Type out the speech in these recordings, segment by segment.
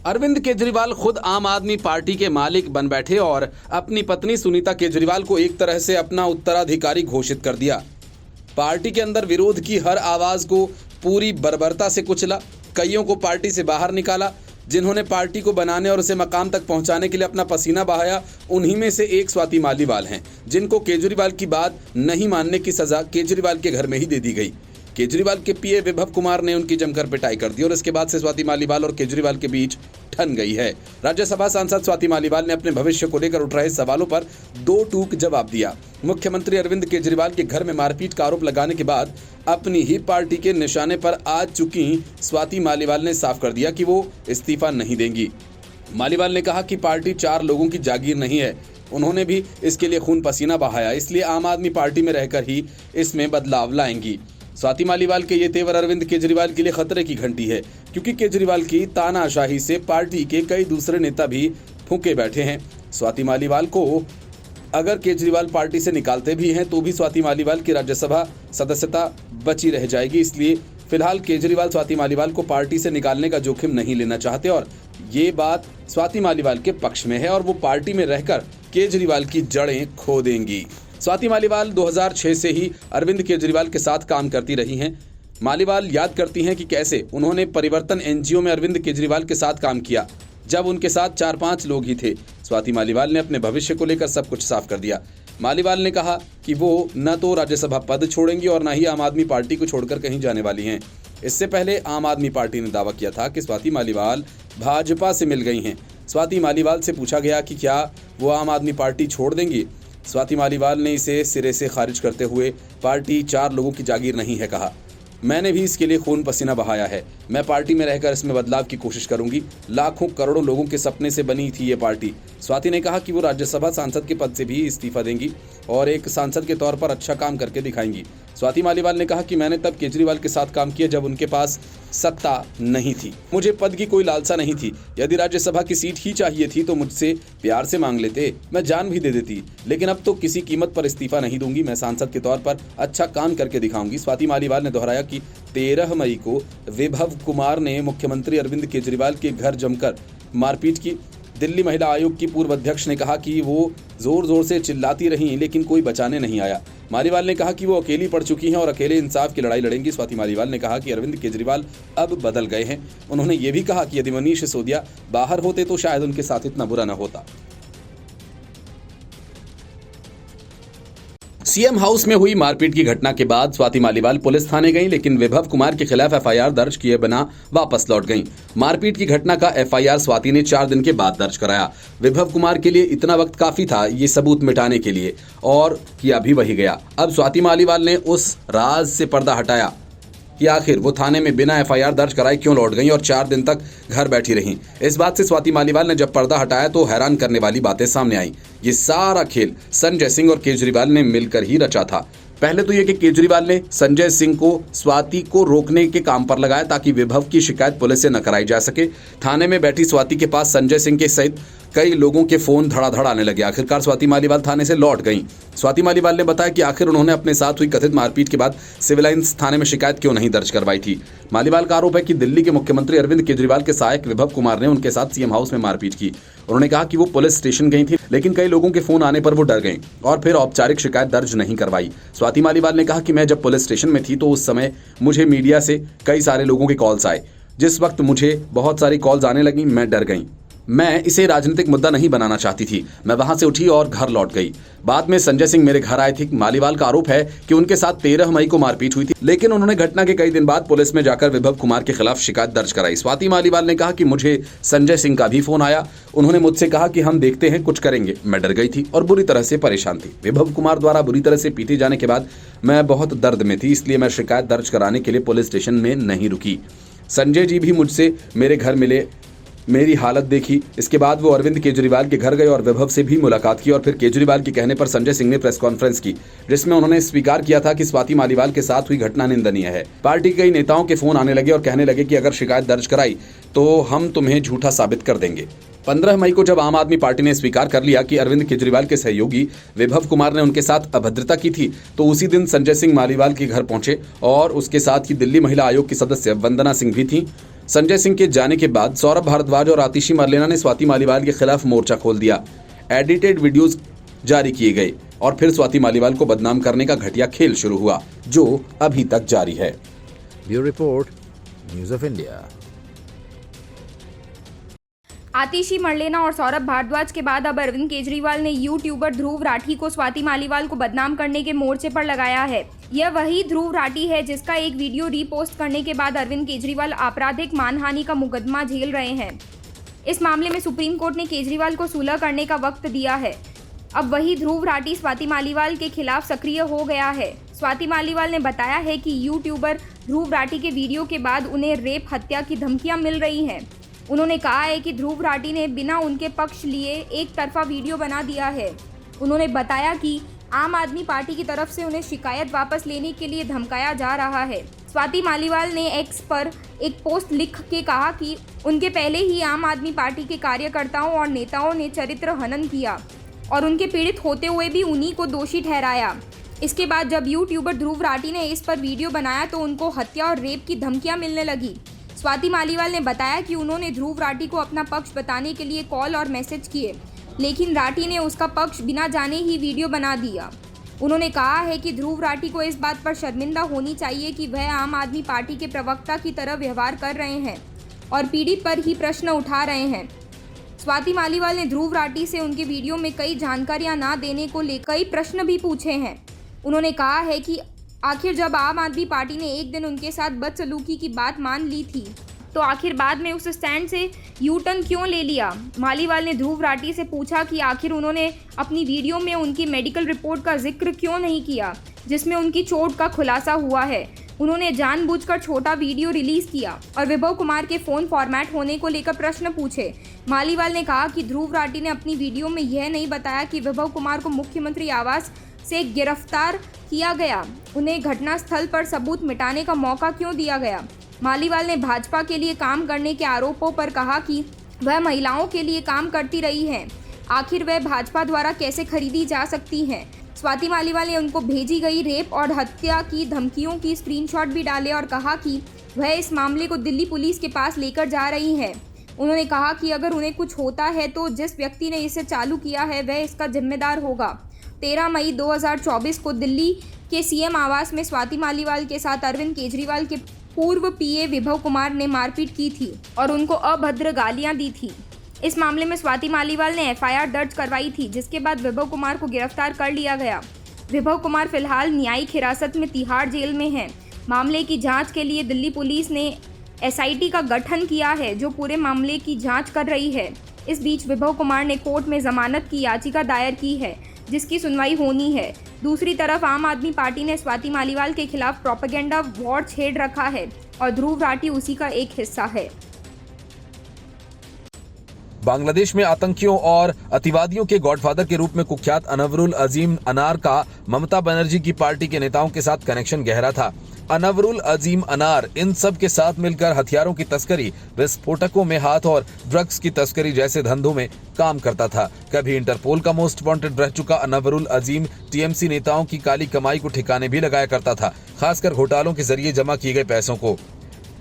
अरविंद केजरीवाल खुद आम आदमी पार्टी के मालिक बन बैठे और अपनी पत्नी सुनीता केजरीवाल को एक तरह से अपना उत्तराधिकारी घोषित कर दिया। पार्टी के अंदर विरोध की हर आवाज को पूरी बर्बरता से कुचला, कईयों को पार्टी से बाहर निकाला। जिन्होंने पार्टी को बनाने और उसे मकाम तक पहुंचाने के लिए अपना पसीना बहाया, उन्हीं में से एक स्वाति मालीवाल हैं, जिनको केजरीवाल की बात नहीं मानने की सजा केजरीवाल के घर में ही दे दी गई। केजरीवाल के पीए विभव कुमार ने उनकी जमकर पिटाई कर दी और इसके बाद से स्वाति मालीवाल और केजरीवाल के बीच ठन गई है। राज्यसभा सांसद स्वाति मालीवाल ने अपने भविष्य को लेकर उठ रहे सवालों पर दो टूक जवाब दिया। मुख्यमंत्री अरविंद केजरीवाल के घर में मारपीट का आरोप लगाने के बाद अपनी ही पार्टी के निशाने पर आ चुकी स्वाति मालीवाल ने साफ कर दिया कि वो इस्तीफा नहीं देंगी। मालीवाल ने कहा कि पार्टी 4 लोगों की जागीर नहीं है, उन्होंने भी इसके लिए खून पसीना बहाया, इसलिए आम आदमी पार्टी में रहकर ही इसमें बदलाव लाएंगी। स्वाति मालीवाल के ये तेवर अरविंद केजरीवाल के लिए खतरे की घंटी है, क्योंकि केजरीवाल की तानाशाही से पार्टी के कई दूसरे नेता भी फूंके बैठे हैं। स्वाति मालीवाल को अगर केजरीवाल पार्टी से निकालते भी हैं तो भी स्वाति मालीवाल की राज्यसभा सदस्यता बची रह जाएगी। इसलिए फिलहाल केजरीवाल स्वाति मालीवाल को पार्टी से निकालने का जोखिम नहीं लेना चाहते और ये बात स्वाति मालीवाल के पक्ष में है और वो पार्टी में रहकर केजरीवाल की जड़ें खो देंगी। स्वाति मालीवाल 2006 से ही अरविंद केजरीवाल के साथ काम करती रही हैं। मालीवाल याद करती हैं कि कैसे उन्होंने परिवर्तन एनजीओ में अरविंद केजरीवाल के साथ काम किया, जब उनके साथ 4-5 लोग ही थे। स्वाति मालीवाल ने अपने भविष्य को लेकर सब कुछ साफ कर दिया। मालीवाल ने कहा कि वो न तो राज्यसभा पद छोड़ेंगी और न ही आम आदमी पार्टी को छोड़कर कहीं जाने वाली हैं। इससे पहले आम आदमी पार्टी ने दावा किया था कि स्वाति मालीवाल भाजपा से मिल गई हैं। स्वाति मालीवाल से पूछा गया कि क्या वो आम आदमी पार्टी छोड़ देंगी। स्वाति मालीवाल ने इसे सिरे से खारिज करते हुए पार्टी 4 लोगों की जागीर नहीं है कहा। मैंने भी इसके लिए खून पसीना बहाया है, मैं पार्टी में रहकर इसमें बदलाव की कोशिश करूंगी। लाखों करोड़ों लोगों के सपने से बनी थी ये पार्टी। स्वाति ने कहा कि वो राज्यसभा सांसद के पद से भी इस्तीफा देंगी और एक सांसद के तौर पर अच्छा काम करके दिखाएंगी। स्वाति मालीवाल ने कहा कि मैंने तब केजरीवाल के साथ काम किया जब उनके पास सत्ता नहीं थी, मुझे पद की कोई लालसा नहीं थी। यदि राज्यसभा की सीट ही चाहिए थी तो मुझसे प्यार से मांग लेते, मैं जान भी दे देती, लेकिन अब तो किसी कीमत पर इस्तीफा नहीं दूंगी। मैं सांसद के तौर पर अच्छा काम करके दिखाऊंगी। स्वाति मालीवाल ने दोहराया कि 13 मई को विभव कुमार ने मुख्यमंत्री अरविंद केजरीवाल के घर जमकर मारपीट की। दिल्ली महिला आयोग की पूर्व अध्यक्ष ने कहा कि वो जोर जोर से चिल्लाती रहीं लेकिन कोई बचाने नहीं आया। मालीवाल ने कहा कि वो अकेली पड़ चुकी हैं और अकेले इंसाफ की लड़ाई लड़ेंगी। स्वाति मालीवाल ने कहा कि अरविंद केजरीवाल अब बदल गए हैं। उन्होंने ये भी कहा कि यदि मनीष सिसोदिया बाहर होते तो शायद उनके साथ इतना बुरा न होता। सीएम हाउस में हुई मारपीट की घटना के बाद स्वाति मालीवाल पुलिस थाने गईं, लेकिन विभव कुमार के खिलाफ एफआईआर दर्ज किए बिना वापस लौट गईं। मारपीट की घटना का एफआईआर स्वाति ने 4 दिन के बाद दर्ज कराया। विभव कुमार के लिए इतना वक्त काफी था ये सबूत मिटाने के लिए, और किया भी वही गया। अब स्वाति मालीवाल ने उस राज से पर्दा हटाया कि आखिर वो थाने में बिना एफआईआर दर्ज कराए क्यों लौट गईं और 4 दिन तक घर बैठी रहीं। इस बात से स्वाति मालीवाल ने जब पर्दा हटाया तो हैरान करने वाली बातें सामने आईं। ये सारा खेल संजय सिंह और केजरीवाल ने मिलकर ही रचा था। पहले तो ये कि केजरीवाल ने संजय सिंह को स्वाति को रोकने के काम पर लगाया ताकि विभव की शिकायत पुलिस से न कराई जा सके। थाने में बैठी स्वाति के पास संजय सिंह के सहित कई लोगों के फोन धड़ाधड़ आने लगे। आखिरकार स्वाति मालीवाल थाने से लौट गईं। स्वाति मालीवाल ने बताया कि आखिर उन्होंने अपने साथ हुई कथित मारपीट के बाद सिविल लाइंस थाने में शिकायत क्यों नहीं दर्ज करवाई थी। मालीवाल का आरोप है कि दिल्ली के मुख्यमंत्री अरविंद केजरीवाल के सहायक विभव कुमार ने उनके साथ सीएम हाउस में मारपीट की। उन्होंने कहा कि वो पुलिस स्टेशन गई थी, लेकिन कई लोगों के फोन आने पर वो डर गईं और फिर औपचारिक शिकायत दर्ज नहीं करवाई। स्वाति मालीवाल ने कहा कि मैं जब पुलिस स्टेशन में थी तो उस समय मुझे मीडिया से कई सारे लोगों के कॉल्स आए। जिस वक्त मुझे बहुत सारी कॉल्स आने लगी मैं डर गई। मैं इसे राजनीतिक मुद्दा नहीं बनाना चाहती थी। मैं वहां से उठी और घर लौट गई। बाद में संजय सिंह मेरे घर आए थे। मालीवाल का आरोप है कि उनके साथ 13 मई को मारपीट हुई थी, लेकिन उन्होंने घटना के कई दिन बाद पुलिस में जाकर विभव कुमार के खिलाफ शिकायत दर्ज कराई। स्वाति मालीवाल ने कहा कि मुझे संजय सिंह का भी फोन आया। उन्होंने मुझसे कहा कि हम देखते हैं, कुछ करेंगे। मैं डर गई थी और बुरी तरह से परेशान थी। विभव कुमार द्वारा बुरी तरह से पीटे जाने के बाद मैं बहुत दर्द में थी, इसलिए मैं शिकायत दर्ज कराने के लिए पुलिस स्टेशन में नहीं रुकी। संजय जी भी मुझसे मेरे घर मिले, मेरी हालत देखी। इसके बाद वो अरविंद केजरीवाल के घर गए और विभव से भी मुलाकात की और फिर केजरीवाल के कहने पर संजय सिंह ने प्रेस कॉन्फ्रेंस की, जिसमें उन्होंने स्वीकार किया था कि स्वाति मालीवाल के साथ हुई घटना निंदनीय है। पार्टी के कई नेताओं के फोन आने लगे और कहने लगे कि अगर शिकायत दर्ज कराई तो हम तुम्हें झूठा साबित कर देंगे। 15 मई को जब आम आदमी पार्टी ने स्वीकार कर लिया कि अरविंद केजरीवाल के सहयोगी विभव कुमार ने उनके साथ अभद्रता की थी, तो उसी दिन संजय सिंह मालीवाल के घर पहुंचे और उसके साथ ही दिल्ली महिला आयोग की सदस्य वंदना सिंह भी थी। संजय सिंह के जाने के बाद सौरभ भारद्वाज और आतिशी मरलेना ने स्वाति मालीवाल के खिलाफ मोर्चा खोल दिया। एडिटेड वीडियोस जारी किए गए और फिर स्वाति मालीवाल को बदनाम करने का घटिया खेल शुरू हुआ, जो अभी तक जारी है। Bureau report, news of India. Atishi Marlena और सौरभ भारद्वाज के बाद अब अरविंद केजरीवाल ने यूट्यूबर ध्रुव राठी को स्वाति मालीवाल को बदनाम करने के मोर्चे पर लगाया है। यह वही ध्रुव राठी है जिसका एक वीडियो रीपोस्ट करने के बाद अरविंद केजरीवाल आपराधिक मानहानि का मुकदमा झेल रहे हैं। इस मामले में सुप्रीम कोर्ट ने केजरीवाल को सुलह करने का वक्त दिया है। अब वही ध्रुव राठी स्वाति मालीवाल के खिलाफ सक्रिय हो गया है। स्वाति मालीवाल ने बताया है कि यूट्यूबर ध्रुव राठी के वीडियो के बाद उन्हें रेप हत्या की धमकियां मिल रही हैं। उन्होंने कहा है कि ध्रुव राठी ने बिना उनके पक्ष लिए एक तरफा वीडियो बना दिया है। उन्होंने बताया कि आम आदमी पार्टी की तरफ से उन्हें शिकायत वापस लेने के लिए धमकाया जा रहा है। स्वाति मालीवाल ने एक्स पर एक पोस्ट लिख के कहा कि उनके पहले ही आम आदमी पार्टी के कार्यकर्ताओं और नेताओं ने चरित्र हनन किया और उनके पीड़ित होते हुए भी उन्हीं को दोषी ठहराया। इसके बाद जब यूट्यूबर ध्रुव राठी ने इस पर वीडियो बनाया तो उनको हत्या और रेप की धमकियां मिलने लगी। स्वाति मालीवाल ने बताया कि उन्होंने ध्रुव राठी को अपना पक्ष बताने के लिए कॉल और मैसेज किए, लेकिन राठी ने उसका पक्ष बिना जाने ही वीडियो बना दिया। उन्होंने कहा है कि ध्रुव राठी को इस बात पर शर्मिंदा होनी चाहिए कि वह आम आदमी पार्टी के प्रवक्ता की तरह व्यवहार कर रहे हैं और पीड़ित पर ही प्रश्न उठा रहे हैं। स्वाति मालीवाल ने ध्रुव राठी से उनके वीडियो में कई जानकारियां ना देने को लेकर कई प्रश्न भी पूछे हैं। उन्होंने कहा है कि आखिर जब आम आदमी पार्टी ने एक दिन उनके साथ बदसलूकी की बात मान ली थी तो आखिर बाद में उस स्टैंड से यू टर्न क्यों ले लिया। मालीवाल ने ध्रुव राठी से पूछा कि आखिर उन्होंने अपनी वीडियो में उनकी मेडिकल रिपोर्ट का जिक्र क्यों नहीं किया जिसमें उनकी चोट का खुलासा हुआ है। उन्होंने जानबूझकर छोटा वीडियो रिलीज किया और विभव कुमार के फ़ोन फॉर्मेट होने को लेकर प्रश्न पूछे। मालीवाल ने कहा कि ध्रुव राठी ने अपनी वीडियो में यह नहीं बताया कि विभव कुमार को मुख्यमंत्री आवास से गिरफ्तार किया गया। उन्हें घटनास्थल पर सबूत मिटाने का मौका क्यों दिया गया। मालीवाल ने भाजपा के लिए काम करने के आरोपों पर कहा कि वह महिलाओं के लिए काम करती रही हैं, आखिर वह भाजपा द्वारा कैसे खरीदी जा सकती हैं। स्वाति मालीवाल ने उनको भेजी गई रेप और हत्या की धमकियों की स्क्रीनशॉट भी डाले और कहा कि वह इस मामले को दिल्ली पुलिस के पास लेकर जा रही है। उन्होंने कहा कि अगर उन्हें कुछ होता है तो जिस व्यक्ति ने इसे चालू किया है वह इसका जिम्मेदार होगा। 13 मई 2024 को दिल्ली के सीएम आवास में स्वाति मालीवाल के साथ अरविंद केजरीवाल के पूर्व पीए विभव कुमार ने मारपीट की थी और उनको अभद्र गालियां दी थी। इस मामले में स्वाति मालीवाल ने एफआईआर दर्ज करवाई थी, जिसके बाद विभव कुमार को गिरफ्तार कर लिया गया। विभव कुमार फिलहाल न्यायिक हिरासत में तिहाड़ जेल में हैं। मामले की जांच के लिए दिल्ली पुलिस ने एसआईटी का गठन किया है जो पूरे मामले की जांच कर रही है। इस बीच विभव कुमार ने कोर्ट में जमानत की याचिका दायर की है जिसकी सुनवाई होनी है। दूसरी तरफ आम आदमी पार्टी ने स्वाति मालीवाल के खिलाफ प्रोपेगेंडा वॉर छेड़ रखा है और ध्रुव राठी उसी का एक हिस्सा है। बांग्लादेश में आतंकियों और अतिवादियों के गॉडफादर के रूप में कुख्यात अनवरुल अजीम अनार का ममता बनर्जी की पार्टी के नेताओं के साथ कनेक्शन गहरा था। अनवरुल अजीम अनार इन सब के साथ मिलकर हथियारों की तस्करी, विस्फोटकों में हाथ और ड्रग्स की तस्करी जैसे धंधों में काम करता था। कभी इंटरपोल का मोस्ट वांटेड रह चुका अनवरुल अजीम टीएमसी नेताओं की काली कमाई को ठिकाने भी लगाया करता था, खासकर घोटालों के जरिए जमा किए गए पैसों को।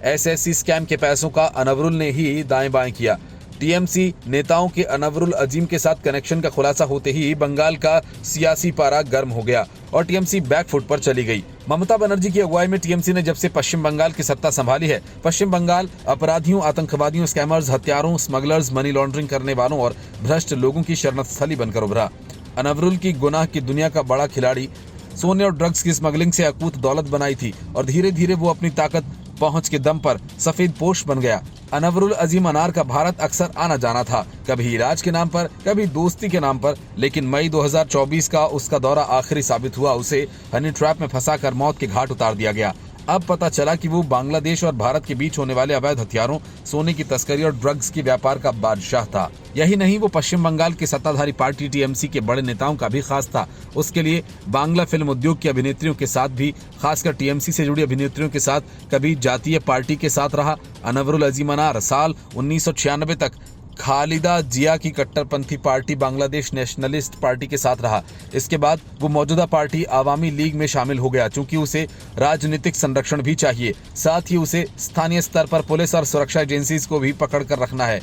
एसएससी स्कैम के पैसों का अनवरुल ने ही दाएं बाएं किया। टीएमसी नेताओं के अनवरुल अजीम के साथ कनेक्शन का खुलासा होते ही बंगाल का सियासी पारा गर्म हो गया और टीएमसी बैकफुट पर चली गई। ममता बनर्जी की अगुवाई में टीएमसी ने जब से पश्चिम बंगाल की सत्ता संभाली है, पश्चिम बंगाल अपराधियों, आतंकवादियों, स्कैमर्स, हत्यारों, स्मगलर्स, मनी लॉन्ड्रिंग करने वालों और भ्रष्ट लोगों की शरणस्थली बनकर उभरा। अनवरुल की गुनाह की दुनिया का बड़ा खिलाड़ी सोने और ड्रग्स की स्मगलिंग से अकूत दौलत बनाई थी और धीरे धीरे वो अपनी ताकत पहुंच के दम पर सफेद पोश बन गया। अनवरुल अजीम अनार का भारत अक्सर आना जाना था, कभी इलाज के नाम पर, कभी दोस्ती के नाम पर, लेकिन मई 2024 का उसका दौरा आखिरी साबित हुआ। उसे हनी ट्रैप में फंसाकर मौत के घाट उतार दिया गया। अब पता चला कि वो बांग्लादेश और भारत के बीच होने वाले अवैध हथियारों, सोने की तस्करी और ड्रग्स के व्यापार का बादशाह था। यही नहीं, वो पश्चिम बंगाल की सत्ताधारी पार्टी टीएमसी के बड़े नेताओं का भी खास था। उसके लिए बांग्ला फिल्म उद्योग की अभिनेत्रियों के साथ भी, खासकर टीएमसी से जुड़ी अभिनेत्रियों के साथ, कभी जातीय पार्टी के साथ रहा। अनवरुल अजीम अनार साल 1996 तक खालिदा जिया की कट्टरपंथी पार्टी बांग्लादेश नेशनलिस्ट पार्टी के साथ रहा। इसके बाद वो मौजूदा पार्टी आवामी लीग में शामिल हो गया, चूंकि उसे राजनीतिक संरक्षण भी चाहिए। साथ ही उसे स्थानीय स्तर पर पुलिस और सुरक्षा एजेंसीज को भी पकड़ कर रखना है।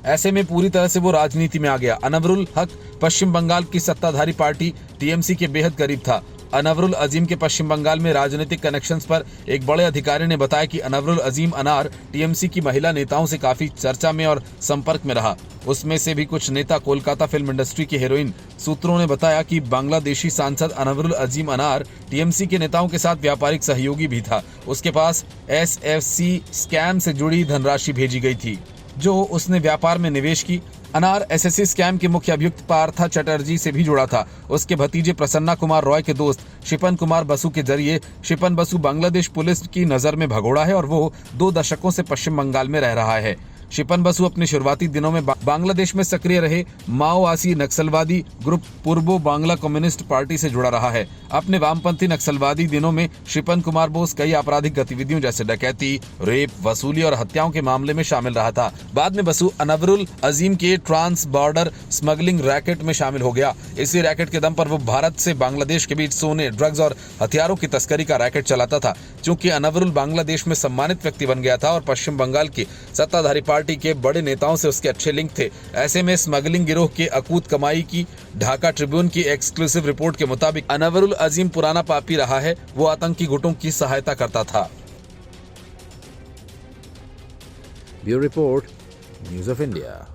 ऐसे में पूरी तरह से वो राजनीति में आ गया। अनवरुल हक पश्चिम बंगाल की सत्ताधारी पार्टी टीएमसी के बेहद करीब था। अनवरुल अजीम के पश्चिम बंगाल में राजनीतिक कनेक्शंस पर एक बड़े अधिकारी ने बताया कि अनवरुल अजीम अनार टीएमसी की महिला नेताओं से काफी चर्चा में और संपर्क में रहा। उसमें से भी कुछ नेता कोलकाता फिल्म इंडस्ट्री की हीरोइन। सूत्रों ने बताया कि बांग्लादेशी सांसद अनवरुल अजीम अनार टीएमसी के नेताओं के साथ व्यापारिक सहयोगी भी था। उसके पास एसएफसी स्कैम से जुड़ी धनराशि भेजी गई थी जो उसने व्यापार में निवेश की। अनार एसएससी स्कैम के मुख्य अभियुक्त पार्था चटर्जी से भी जुड़ा था। उसके भतीजे प्रसन्ना कुमार रॉय के दोस्त शिपन कुमार बसु के जरिए शिपन बसु बांग्लादेश पुलिस की नजर में भगोड़ा है और वो 2 दशकों से पश्चिम बंगाल में रह रहा है। शिपन बसु अपने शुरुआती दिनों में बांग्लादेश में सक्रिय रहे माओवादी नक्सलवादी ग्रुप पूर्वो बांग्ला कम्युनिस्ट पार्टी से जुड़ा रहा है। अपने वामपंथी नक्सलवादी दिनों में शिपन कुमार बोस कई आपराधिक गतिविधियों जैसे डकैती, रेप, वसूली और हत्याओं के मामले में शामिल रहा था। बाद में बसु अनवरुल अजीम के ट्रांस बॉर्डर स्मगलिंग रैकेट में शामिल हो गया। इसी रैकेट के दम पर वो भारत से बांग्लादेश के बीच सोने, ड्रग्स और हथियारों की तस्करी का रैकेट चलाता था। चूंकि अनवरुल बांग्लादेश में सम्मानित व्यक्ति बन गया था और पश्चिम बंगाल की सत्ताधारी पार्टी के बड़े नेताओं से उसके अच्छे लिंक थे, ऐसे में स्मगलिंग गिरोह के अकूत कमाई की ढाका ट्रिब्यून की एक्सक्लूसिव रिपोर्ट के मुताबिक अनवरुल अजीम पुराना पापी रहा है। वो आतंकी गुटों की सहायता करता था। Bureau report, news of India.